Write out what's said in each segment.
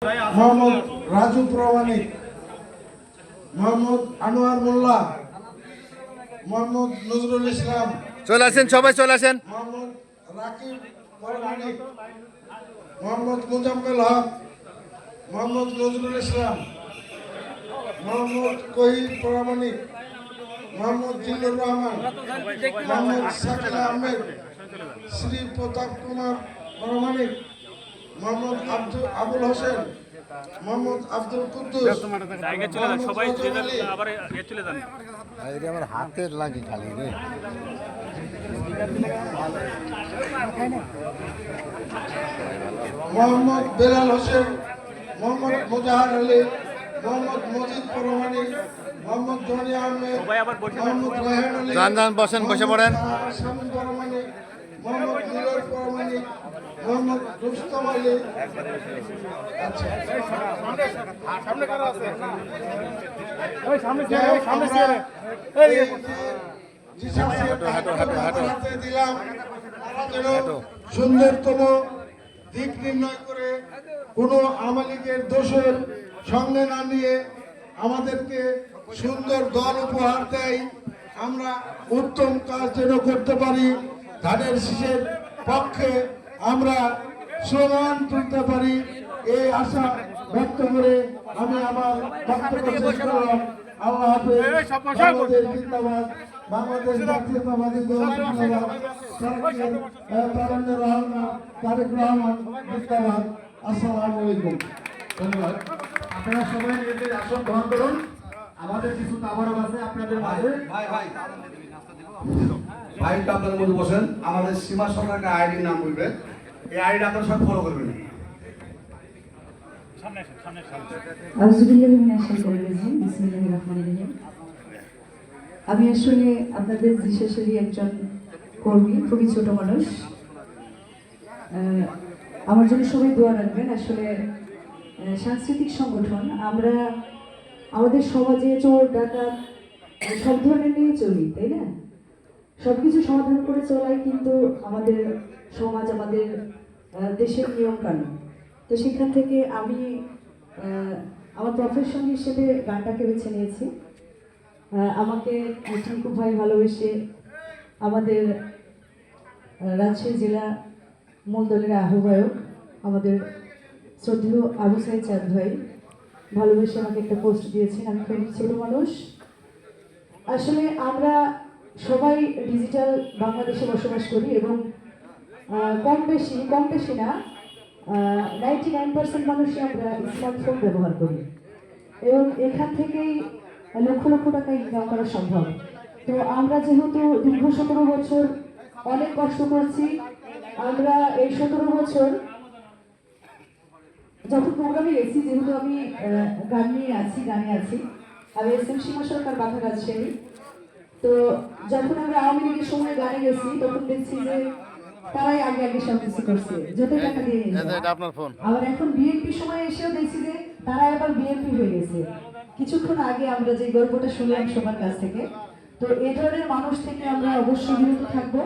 মোহাম্মদ রাজু প্রামাণিক, মোহাম্মদ আনোয়ার মোল্লা, মোহাম্মদ নজরুল ইসলাম, চলে আসেন, সবাই চলে আসেন। মোহাম্মদ রাকিব প্রামাণিক, মোহাম্মদ মুজাম্মেল হক, মোহাম্মদ নজরুল ইসলাম, মোহাম্মদ কহির প্রামাণিক, মোহাম্মদ জিল্লুর রহমান, মোহাম্মদ শাকিল আহমেদ, শ্রী প্রতাপ কুমার প্রামাণিক, মোহাম্মদ আবুল হোসেন, মোহাম্মদ আব্দুল কুদ্দুস, আমার হাতের লাগে খালি রে। মোহাম্মদ বেলাল হোসেন, মোহাম্মদ মুজাহার আলী, মোহাম্মদ মজিদ প্রামাণিক, মোহাম্মদ জনি আহমেদ, মোহাম্মদ রায়হান আলী, যান বসেন, বসে পড়েন। শামীম প্রামাণিক, মোহাম্মদ মিলর প্রামাণিক, মোহাম্মদ রুস্তম আলী। আচ্ছা, দিলাম সুন্দরতম দিক নির্ণয় করে কোনো আমালিকের দোষের সঙ্গে না নিয়ে আমাদেরকে সুন্দর দল উপহার দেয়, আমরা উত্তম কাজ যেন করতে পারি, ধানের শীষের পক্ষে আমরা স্লোগান তুলতে পারি, এই আশা ব্যক্ত করে আমি আমার বক্তব্য শেষ করলাম। আল্লাহ হাফেজ। বাংলাদেশ জিন্দাবাদ, বাংলাদেশ জাতীয়তাবাদী দল জিন্দাবাদ, তারেক রহমান জিন্দাবাদ। আসসালামু আলাইকুম। ধন্যবাদ। আপনারা সবাই নিজেদের আসন গ্রহণ করুন। আমাদের কিছু তাবারক আছে আপনাদের মাঝে। ভাই আপনাদের মধ্যে বসেন। আমাদের সীমা সরকারকে আইডির নাম বলবেন, এই আইডি আপনারা সব ফলো করবেন। আমি আসলে আপনাদের বিশেষেরই একজন কর্মী, খুবই ছোট মানুষ। আমার জন্য সবাই দোয়া রাখবেন। আসলে সাংস্কৃতিক সংগঠন, আমরা আমাদের সমাজে চোর ডাকাত সব ধরনের নিয়ে চলি, তাই না? সবকিছু সমাধান করে চলাই কিন্তু আমাদের সমাজ, আমাদের দেশের নিয়ম কানুন। তো সেখান থেকে আমি আমার প্রফেশন হিসেবে গানটাকে বেছে নিয়েছি। আমাকে টিঙ্কু ভাই ভালোবেসে, আমাদের রাজশাহী জেলা মূল দলের আহ্বায়ক আমাদের শ্রদ্ধেয় আবু সাইদ চাঁদ ভাই ভালোবেসে আমাকে একটা পোস্ট দিয়েছেন। আমি খুবই ছোট মানুষ। আসলে আমরা সবাই ডিজিটাল বাংলাদেশে বসবাস করি এবং কম বেশি না 99% মানুষই আমরা স্মার্টফোন ব্যবহার করি এবং এখান থেকেই লক্ষ লক্ষ টাকা ইনকাম করা সম্ভব। তো আমরা যেহেতু দীর্ঘ 17 বছর অনেক কষ্ট করছি, আমরা এই 17 বছর যখন প্রোগ্রামে গেছি, যেহেতু আমি গানে আছি, আমি এসএম সীমা সরকার বাধা রাজশাহী। তো যখন আমরা আওয়ামী লীগের সময় গানে গেছি, তখন দেখছি যে তারাই আগে সব কিছু করছে, যত টাকা দিয়ে। আবার এখন বিএনপি সময় এসেও দেখছি যে তারা আবার বিএনপি হয়ে গেছে। কিছুক্ষণ আগে আমরা যে গল্পটা শুনলাম সবার কাছ থেকে, তো এই ধরনের মানুষ থেকে আমরা অবশ্যই বিরত থাকবো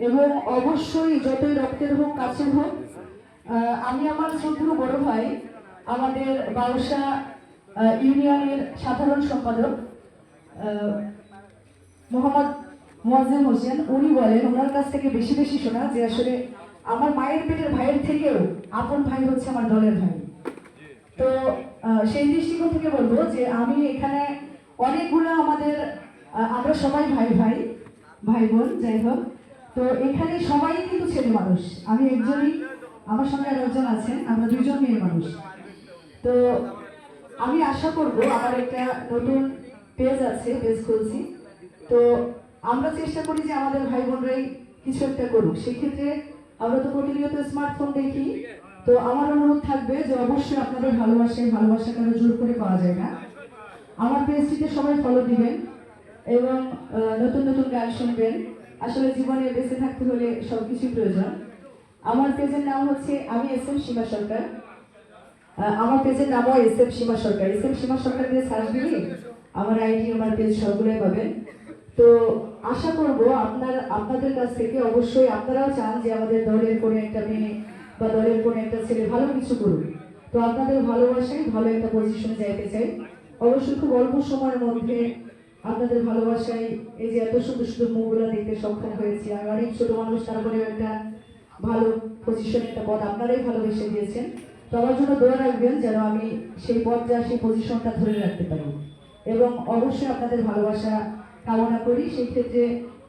এবং অবশ্যই যতই রক্তের হোক কাছের হোক, আমি আমার শ্রদ্ধেয় বড় ভাই, আমাদের বাউসা ইউনিয়নের সাধারণ সম্পাদক মোহাম্মদ মোয়াজ্জেম হোসেন, উনি বলেন ওনার কাছ থেকে বেশি বেশি শোনা যে আসলে আমার মায়ের পেটের ভাইয়ের থেকেও আপন ভাই হচ্ছে আমার দলের ভাই। তো সেই দৃষ্টিকোণ থেকে বলবো যে আমি এখানে অনেকগুলো আমরা সবাই ভাই বোন, যাই হোক। তো এখানে সবাই কিন্তু ছেলে মানুষ, আমি একজনই, আমার সঙ্গে আর একজন আছেন, আমরা দুইজন মেয়ে মানুষ। তো আমি আশা করব, আমার একটা নতুন পেজ আছে, পেজ খুলছি। তো আমরা চেষ্টা করি যে আমাদের ভাই বোনরাই কিছু একটা করুক। সেক্ষেত্রে আমরা তো প্রতিনিয়ত স্মার্টফোন দেখি। তো আমার অনুরোধ থাকবে যে অবশ্যই আপনাদের ভালোবাসা কারো জোর করে পাওয়া যায় না। আমার পেজটিতে সবাই ফলো দিবেন এবং নতুন নতুন গান শুনবেন। আসলে জীবনে বেঁচে থাকতে হলে সবকিছুই প্রয়োজন। আমার পেজের নাম হচ্ছে আমি এসএম সীমা সরকার। আমার পেজের নামও এসএম সীমা সরকার। এসএম সীমা সরকার দিয়ে সার্চ দিলে আমার আইডি, আমার পেজ সবগুলোই পাবেন। তো আশা করব আপনাদের কাছ থেকে অবশ্যই আপনারাও চান যে আমাদের দলের কোনো একটা মেয়ে বা দলের কোনো একটা ছেলে ভালো কিছু করুক। তো আপনাদের ভালোবাসায় ভালো একটা পজিশনে যাইতে চাই। অবশ্যই খুব অল্প সময়ের মধ্যে আপনাদের ভালোবাসায় এই যে এত সুন্দর সুন্দর মুখগুলো দেখতে সক্ষম হয়েছি। আমি অনেক ছোট মানুষ, তারপরেও একটা ভালো পজিশনে একটা পদ আপনারাই ভালোবেসে দিয়েছেন। তো আমার জন্য দোয়া রাখবেন যেন আমি সেই পদটা, সেই পজিশনটা ধরে রাখতে পারি, এবং অবশ্যই আপনাদের ভালোবাসা কামনা করি। সেই ক্ষেত্রে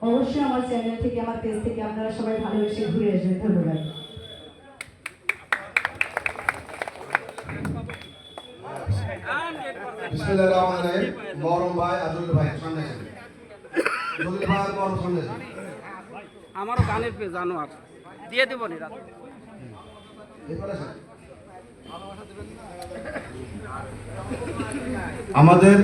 অবশ্যই আমার চ্যানেল থেকে, আমার পেজ থেকে আপনারা সবাই ভালোবেসে ঘুরে আসবেন। ধন্যবাদ। বিসমিল্লাহির রহমানির রহিম। মরম ভাই, আজুল ভাই সামনে আসেন। জলিল ভাই আর মরম সামনে আসেন। আমারও গানের পেজ জানোয়ার দিয়ে দেবো নি রাত। এরপরে আসেন। আমাদের